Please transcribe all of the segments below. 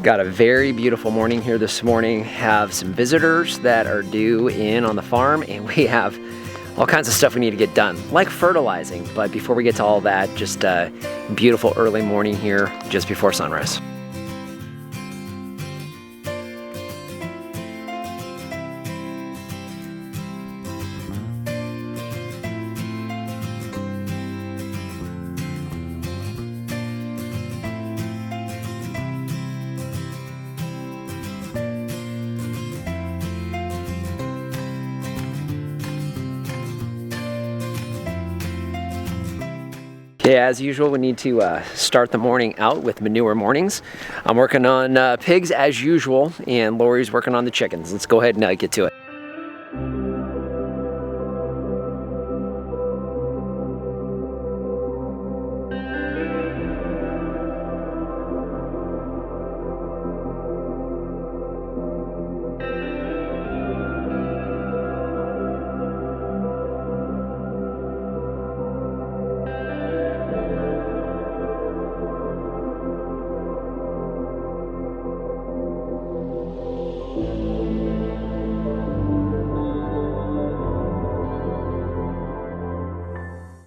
Got a very beautiful morning here this morning. Have some visitors that are due in on the farm, and we have all kinds of stuff we need to get done, like fertilizing. But before we get to all that, just a beautiful early morning here just before sunrise. Okay, as usual, we need to start the morning out with manure mornings. I'm working on pigs as usual, and Lori's working on the chickens. Let's go ahead and get to it.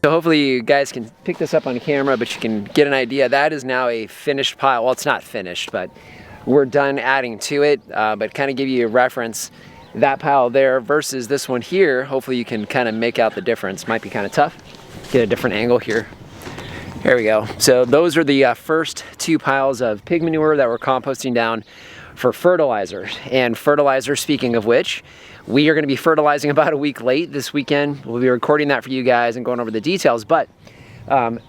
So hopefully you guys can pick this up on camera, but you can get an idea. That is now a finished pile. Well, it's not finished, but we're done adding to it. But kind of give you a reference, that pile there versus this one here. Hopefully you can kind of make out the difference. Might be kind of tough. Get a different angle here. There we go. So those are the first two piles of pig manure that we're composting down for fertilizer. And fertilizer, speaking of which, we are going to be fertilizing about a week late this weekend. We'll be recording that for you guys and going over the details. But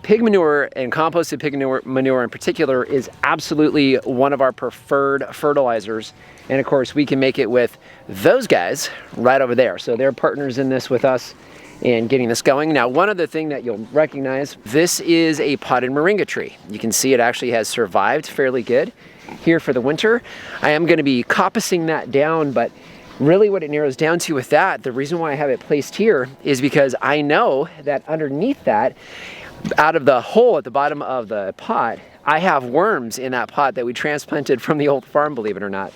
pig manure and composted pig manure in particular is absolutely one of our preferred fertilizers. And of course, we can make it with those guys right over there. So they're partners in this with us and getting this going. Now, one other thing that you'll recognize, this is a potted moringa tree. You can see it actually has survived fairly good here for the winter. I am going to be coppicing that down, but really what it narrows down to with that, the reason why I have it placed here is because I know that underneath that, out of the hole at the bottom of the pot, I have worms in that pot that we transplanted from the old farm, believe it or not.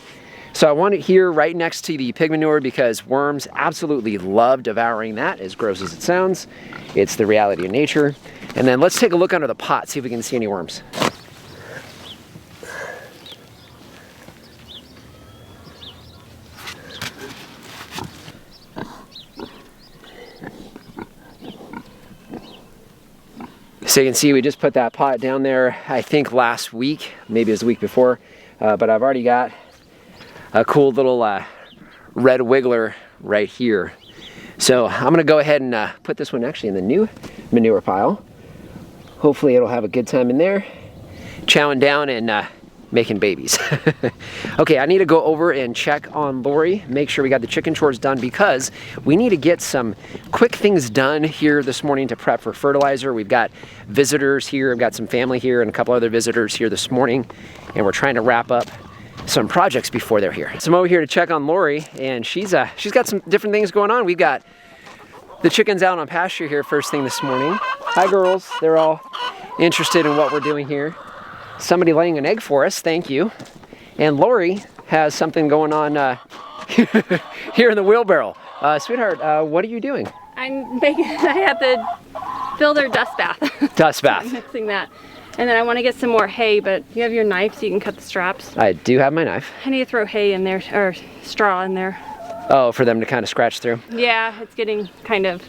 So I want it here right next to the pig manure because worms absolutely love devouring that, as gross as it sounds. It's the reality of nature. And then let's take a look under the pot, see if we can see any worms. So you can see we just put that pot down there, I think last week, maybe it was the week before, but I've already got a cool little red wiggler right here. So I'm gonna go ahead and put this one actually in the new manure pile. Hopefully it'll have a good time in there, chowing down and making babies. Okay, I need to go over and check on Lori, make sure we got the chicken chores done because we need to get some quick things done here this morning to prep for fertilizer. We've got visitors here, I've got some family here and a couple other visitors here this morning, and we're trying to wrap up some projects before they're here. So I'm over here to check on Lori, and she's got some different things going on. We've got the chickens out on pasture here first thing this morning. Hi girls, they're all interested in what we're doing here. Somebody laying an egg for us, thank you. And Lori has something going on here in the wheelbarrow. Sweetheart, what are you doing? I have to fill their dust bath. Dust bath. I'm mixing that. And then I want to get some more hay, but you have your knife so you can cut the straps. I do have my knife. I need to throw hay in there, or straw in there. Oh, for them to kind of scratch through? Yeah, it's getting kind of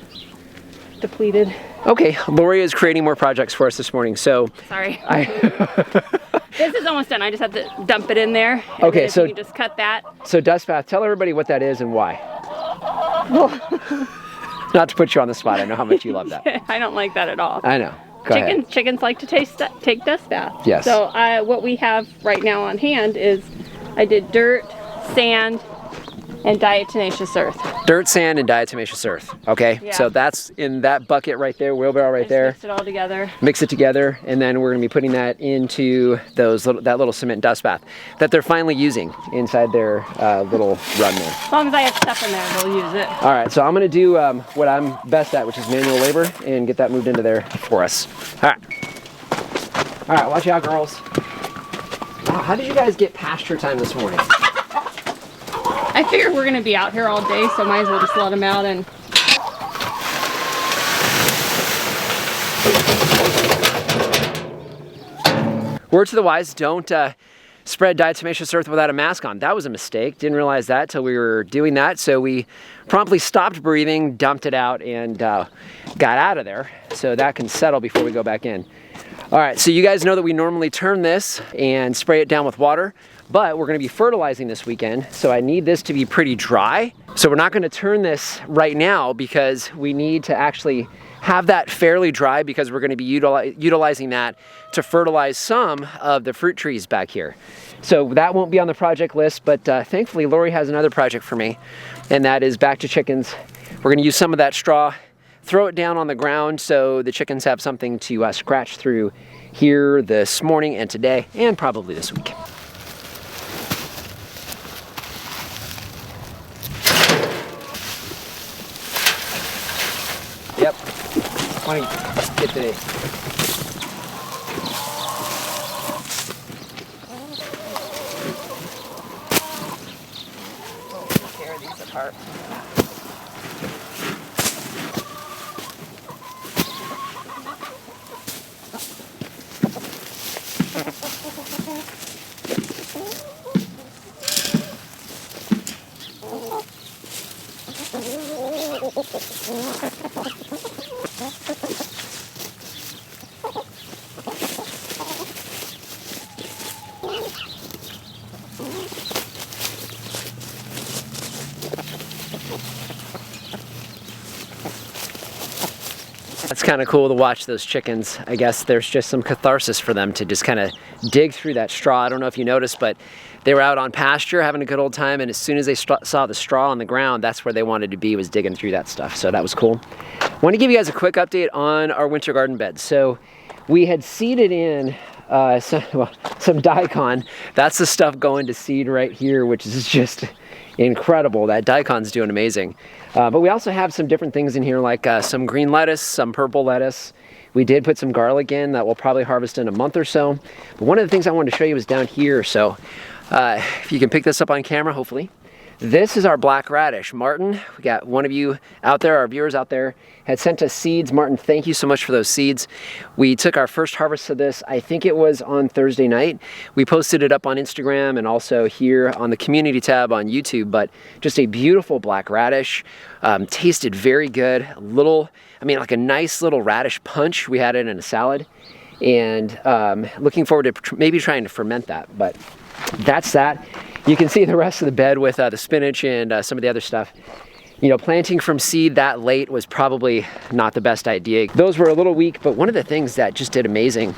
depleted. Okay, Lori is creating more projects for us this morning, so... Sorry. This is almost done. I just have to dump it in there. Okay, so... you just cut that. So dust bath, tell everybody what that is and why. Not to put you on the spot, I know how much you love that. I don't like that at all. I know. Go ahead. Chickens like to take dust baths. Yes. So what we have right now on hand is I did dirt, sand, and diatomaceous earth. Dirt, sand, and diatomaceous earth. Okay, yeah. So that's in that bucket right there, wheelbarrow right there. Mix it all together. Mix it together, and then we're gonna be putting that into that little cement dust bath that they're finally using inside their little run there. As long as I have stuff in there, they'll use it. All right, so I'm gonna do what I'm best at, which is manual labor, and get that moved into there for us. All right, watch out, girls. How did you guys get pasture time this morning? I figured we're gonna be out here all day, so might as well just let them out. And word to the wise, don't spread diatomaceous earth without a mask on. That was a mistake. Didn't realize that till we were doing that. So we promptly stopped breathing, dumped it out, and got out of there. So that can settle before we go back in. All right, so you guys know that we normally turn this and spray it down with water, but we're gonna be fertilizing this weekend. So I need this to be pretty dry. So we're not gonna turn this right now because we need to actually have that fairly dry because we're gonna be utilizing that to fertilize some of the fruit trees back here. So that won't be on the project list, but thankfully Lori has another project for me, and that is back to chickens. We're gonna use some of that straw, throw it down on the ground so the chickens have something to scratch through here this morning and today, and probably this week. Yep. Why don't you get the... Tear these apart. It's kind of cool to watch those chickens. I guess there's just some catharsis for them to just kind of dig through that straw. I don't know if you noticed, but they were out on pasture having a good old time, and as soon as they saw the straw on the ground, that's where they wanted to be, was digging through that stuff. So that was cool. I want to give you guys a quick update on our winter garden beds. So we had seeded in some daikon. That's the stuff going to seed right here, which is just incredible. That daikon's doing amazing. But we also have some different things in here, like some green lettuce, some purple lettuce. We did put some garlic in that we'll probably harvest in a month or so. But one of the things I wanted to show you was down here. So if you can pick this up on camera, hopefully. This is our black radish. Martin, we got one of you out there, our viewers out there, had sent us seeds. Martin, thank you so much for those seeds. We took our first harvest of this, I think it was on Thursday night. We posted it up on Instagram and also here on the community tab on YouTube, but just a beautiful black radish. Tasted very good. Like a nice little radish punch. We had it in a salad, and looking forward to maybe trying to ferment that, but that's that. You can see the rest of the bed with the spinach and some of the other stuff. You know, planting from seed that late was probably not the best idea. Those were a little weak, but one of the things that just did amazing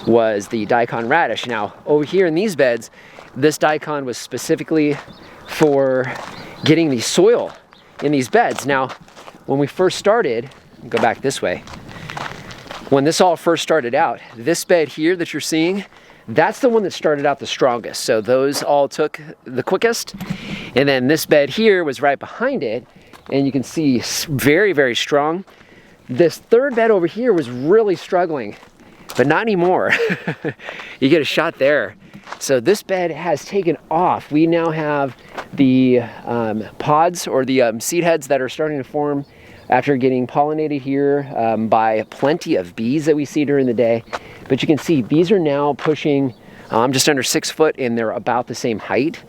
was the daikon radish. Now, over here in these beds, this daikon was specifically for getting the soil in these beds. Now, when we first started, go back this way. When this all first started out, this bed here that you're seeing, that's the one that started out the strongest. So those all took the quickest. And then this bed here was right behind it. And you can see very, very strong. This third bed over here was really struggling, but not anymore. You get a shot there. So this bed has taken off. We now have the pods or the seed heads that are starting to form after getting pollinated here by plenty of bees that we see during the day. But you can see bees are now pushing just under 6 foot, and they're about the same height.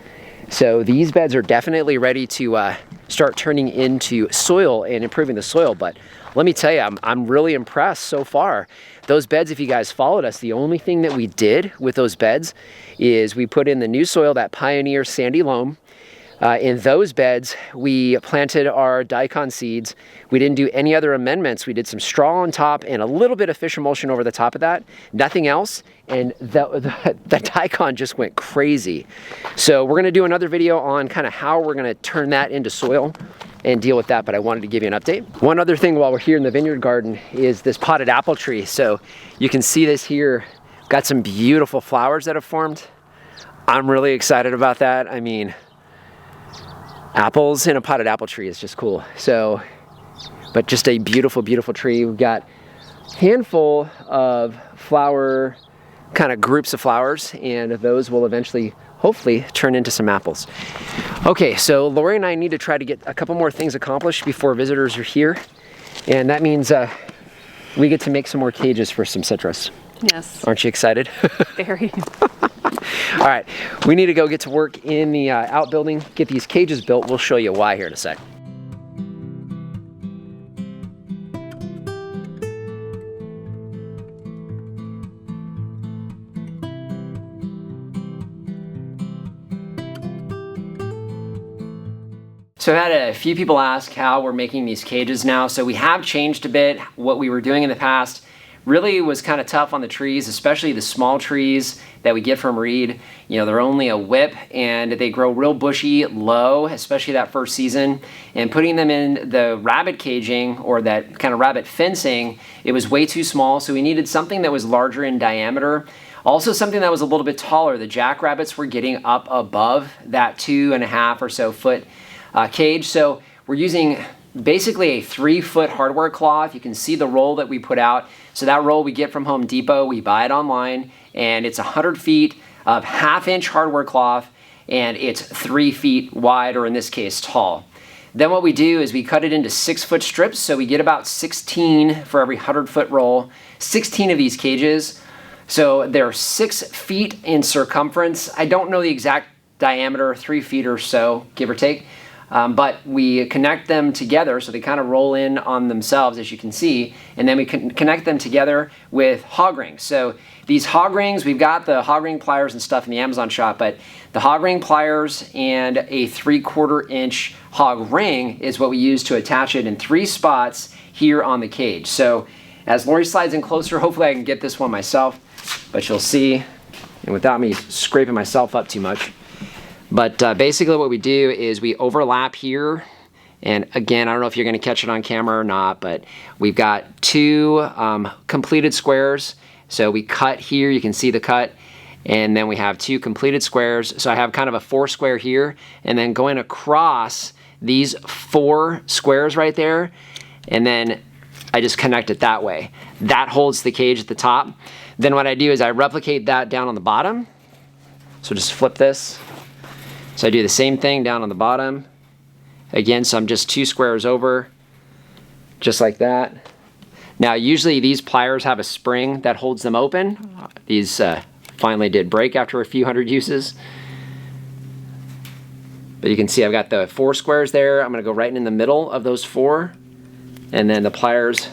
So these beds are definitely ready to start turning into soil and improving the soil. But let me tell you, I'm really impressed so far. Those beds, if you guys followed us, the only thing that we did with those beds is we put in the new soil, that Pioneer Sandy Loam. In those beds, we planted our daikon seeds. We didn't do any other amendments. We did some straw on top and a little bit of fish emulsion over the top of that. Nothing else. And the daikon just went crazy. So we're going to do another video on kind of how we're going to turn that into soil and deal with that, but I wanted to give you an update. One other thing while we're here in the vineyard garden is this potted apple tree. So you can see this here. Got some beautiful flowers that have formed. I'm really excited about that. I mean, apples in a potted apple tree is just cool. So, but just a beautiful, beautiful tree. We've got a handful of flower kind of groups of flowers, and those will eventually, hopefully, turn into some apples. Okay, so Lori and I need to try to get a couple more things accomplished before visitors are here, and that means we get to make some more cages for some citrus. Yes. Aren't you excited? Very. All right, we need to go get to work in the outbuilding, get these cages built. We'll show you why here in a sec. So I've had a few people ask how we're making these cages now. So we have changed a bit. What we were doing in the past really was kind of tough on the trees, especially the small trees that we get from reed. You know, they're only a whip and they grow real bushy, low, especially that first season. And putting them in the rabbit caging or that kind of rabbit fencing, it was way too small. So we needed something that was larger in diameter. Also something that was a little bit taller. The jackrabbits were getting up above that 2.5 or so foot cage. So we're using basically a 3-foot hardware cloth. You can see the roll that we put out. So that roll we get from Home Depot, we buy it online, and it's 100 feet of 1/2-inch hardware cloth, and it's 3 feet wide, or in this case, tall. Then what we do is we cut it into 6-foot strips, so we get about 16 for every 100-foot roll, 16 of these cages. So they're 6 feet in circumference. I don't know the exact diameter, 3 feet or so, give or take. But we connect them together so they kind of roll in on themselves, as you can see, and then we can connect them together with hog rings. So these hog rings, we've got the hog ring pliers and stuff in the Amazon shop, but the hog ring pliers and a 3/4-inch hog ring is what we use to attach it in 3 spots here on the cage. So as Lori slides in closer, hopefully I can get this one myself, but you'll see, and without me scraping myself up too much. But basically what we do is we overlap here, and again, I don't know if you're going to catch it on camera or not, but we've got 2 completed squares. So we cut here, you can see the cut, and then we have 2 completed squares. So I have kind of a 4 square here, and then going across these 4 squares right there, and then I just connect it that way. That holds the cage at the top. Then what I do is I replicate that down on the bottom. So just flip this. So I do the same thing down on the bottom. Again, so I'm just 2 squares over, just like that. Now, usually these pliers have a spring that holds them open. These finally did break after a few hundred uses. But you can see I've got the 4 squares there. I'm gonna go right in the middle of those 4, and then the pliers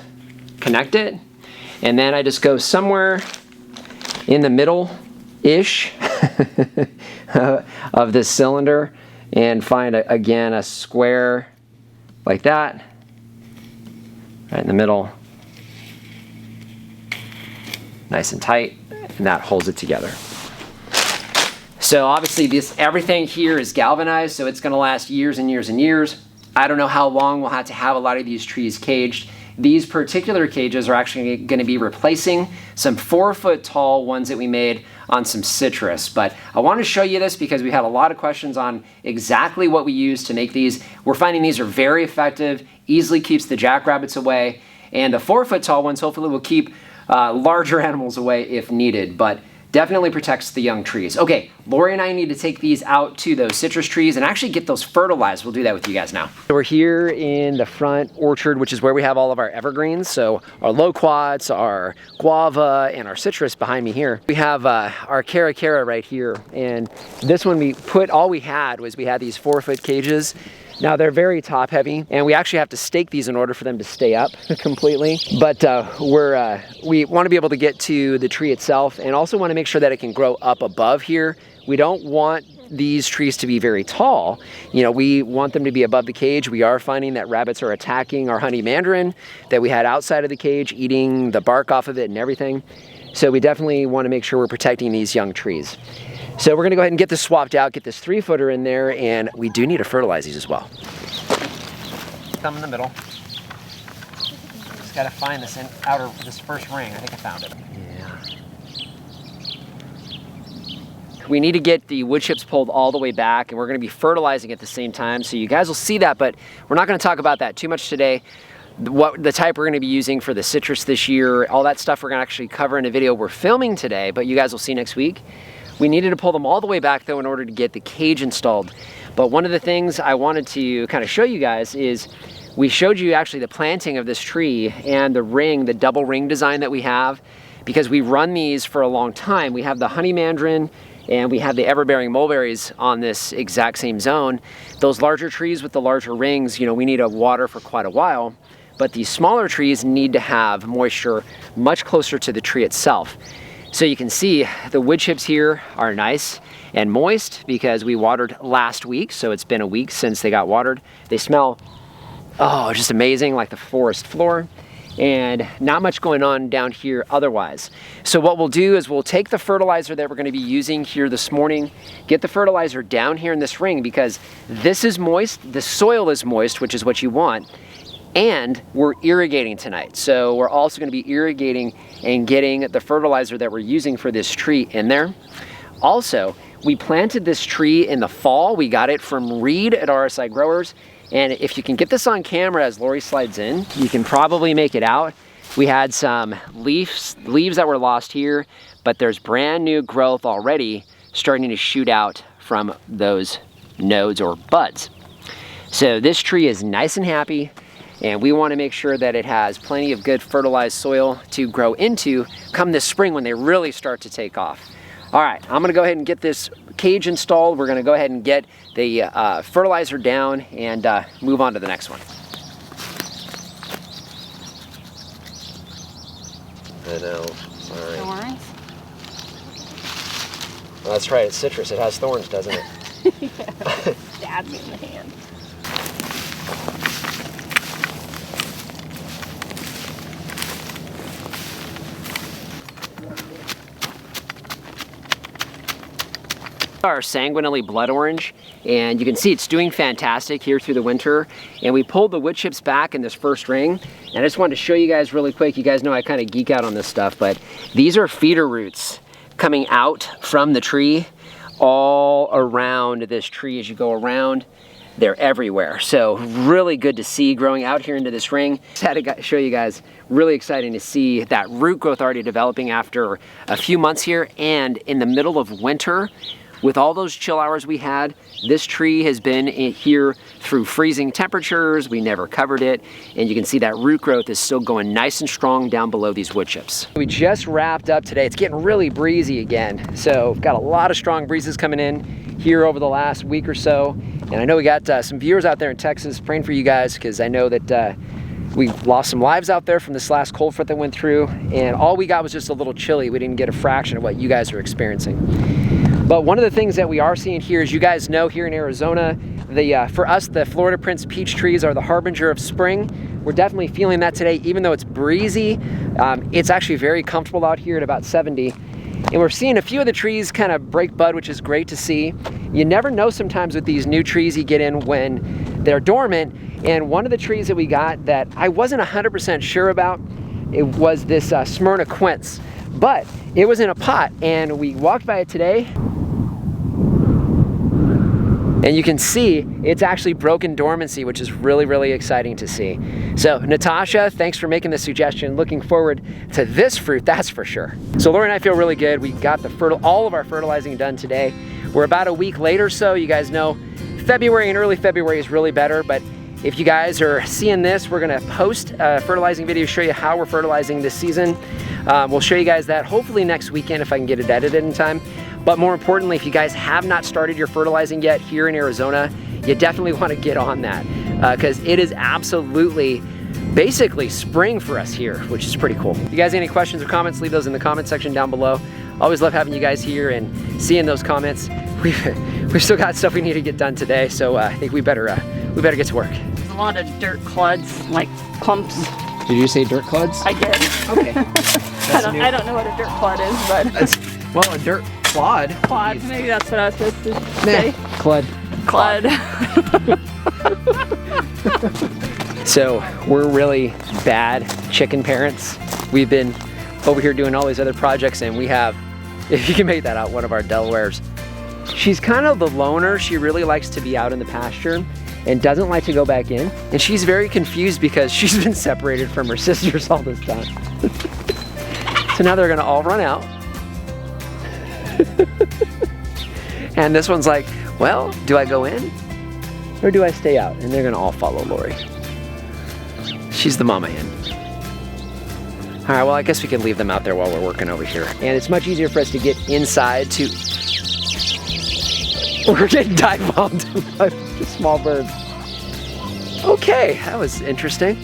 connect it. And then I just go somewhere in the middle-ish of this cylinder and find again a square like that right in the middle, nice and tight, and that holds it together. So obviously everything here is galvanized, so it's going to last years and years and years. I don't know how long we'll have to have a lot of these trees caged. These particular cages are actually going to be replacing some 4-foot tall ones that we made on some citrus. But I want to show you this because we had a lot of questions on exactly what we use to make these. We're finding these are very effective, easily keeps the jackrabbits away, and the 4-foot tall ones hopefully will keep larger animals away if needed, but definitely protects the young trees. Okay, Lori and I need to take these out to those citrus trees and actually get those fertilized. We'll do that with you guys now. So we're here in the front orchard, which is where we have all of our evergreens. So our loquats, our guava, and our citrus behind me here. We have our cara right here. And this one all we had these 4-foot cages. Now they're very top heavy, and we actually have to stake these in order for them to stay up completely. But we want to be able to get to the tree itself, and also want to make sure that it can grow up above here. We don't want these trees to be very tall. You know, we want them to be above the cage. We are finding that rabbits are attacking our honey mandarin that we had outside of the cage, eating the bark off of it and everything. So we definitely want to make sure we're protecting these young trees. So we're gonna go ahead and get this swapped out, get this 3-footer in there, and we do need to fertilize these as well. Thumb in the middle. Just gotta find this this first ring. I think I found it. Yeah. We need to get the wood chips pulled all the way back, and we're gonna be fertilizing at the same time, so you guys will see that, but we're not gonna talk about that too much today. what the type we're going to be using for the citrus this year, all that stuff we're going to actually cover in a video we're filming today, but you guys will see next week. We needed to pull them all the way back though in order to get the cage installed. But one of the things I wanted to kind of show you guys is we showed you actually the planting of this tree and the ring, the double ring design that we have, because we run these for a long time. We have the honey mandarin and we have the ever-bearing mulberries on this exact same zone. Those larger trees with the larger rings, you know, we need to water for quite a while, but these smaller trees need to have moisture much closer to the tree itself. So you can see the wood chips here are nice and moist because we watered last week, so it's been a week since they got watered. They smell, oh, just amazing, like the forest floor, and not much going on down here otherwise. So what we'll do is we'll take the fertilizer that we're going to be using here this morning, get the fertilizer down here in this ring because this is moist, the soil is moist, which is what you want, and we're irrigating tonight. So we're also going to be irrigating and getting the fertilizer that we're using for this tree in there. Also, we planted this tree in the fall. We got it from Reed at RSI Growers. And if you can get this on camera as Lori slides in, you can probably make it out. We had some leaves that were lost here, but there's brand new growth already starting to shoot out from those nodes or buds. So this tree is nice and happy, and we want to make sure that it has plenty of good fertilized soil to grow into come this spring when they really start to take off. All right, I'm gonna go ahead and get this cage installed. We're gonna go ahead and get the fertilizer down and move on to the next one. I know, sorry. Thorns? Well, that's right, it's citrus. It has thorns, doesn't it? Yeah, stabs me in the hand. Our sanguinely blood orange, and you can see it's doing fantastic here through the winter. And we pulled the wood chips back in this first ring, and I just wanted to show you guys really quick. You guys know I kind of geek out on this stuff, but these are feeder roots coming out from the tree all around this tree. As you go around, they're everywhere. So really good to see growing out here into this ring. Just had to show you guys, really exciting to see that root growth already developing after a few months here. And in the middle of winter, with all those chill hours we had, this tree has been here through freezing temperatures. We never covered it. And you can see that root growth is still going nice and strong down below these wood chips. We just wrapped up today. It's getting really breezy again. So we've got a lot of strong breezes coming in here over the last week or so. And I know we got some viewers out there in Texas praying for you guys, because I know that we lost some lives out there from this last cold front that went through. And all we got was just a little chilly. We didn't get a fraction of what you guys are experiencing. But one of the things that we are seeing here, as you guys know, here in Arizona, for us, the Florida Prince peach trees are the harbinger of spring. We're definitely feeling that today, even though it's breezy. It's actually very comfortable out here at about 70. And we're seeing a few of the trees kind of break bud, which is great to see. You never know sometimes with these new trees you get in when they're dormant. And one of the trees that we got that I wasn't 100% sure about, it was this Smyrna quince. But it was in a pot, and we walked by it today. And you can see it's actually broken dormancy, which is really, really exciting to see. So Natasha, thanks for making the suggestion. Looking forward to this fruit, that's for sure. So Lori and I feel really good. We got all of our fertilizing done today. We're about a week later, so you guys know February and early February is really better. But if you guys are seeing this, we're gonna post a fertilizing video, show you how we're fertilizing this season. We'll show you guys that hopefully next weekend if I can get it edited in time. But more importantly, if you guys have not started your fertilizing yet here in Arizona, you definitely want to get on that, because it is absolutely basically spring for us here, which is pretty cool. If you guys have any questions or comments, leave those in the comment section down below. Always love having you guys here and seeing those comments. We've still got stuff we need to get done today, so I think we better get to work. There's a lot of dirt clods, like clumps. Did you say dirt clods? I did. Okay. I don't know what a dirt clod is, but well, a dirt clod. Clod, maybe that's what I was supposed to say. Clod. Clod. So we're really bad chicken parents. We've been over here doing all these other projects, and we have, if you can make that out, one of our Delawares. She's kind of the loner. She really likes to be out in the pasture. and doesn't like to go back in. And she's very confused because she's been separated from her sisters all this time. So now they're gonna all run out. And this one's like, well, do I go in or do I stay out? And they're gonna all follow Lori. She's the mama hen. All right, well, I guess we can leave them out there while we're working over here. And it's much easier for us to get inside to... We're getting dive bombed by small birds. Okay, that was interesting.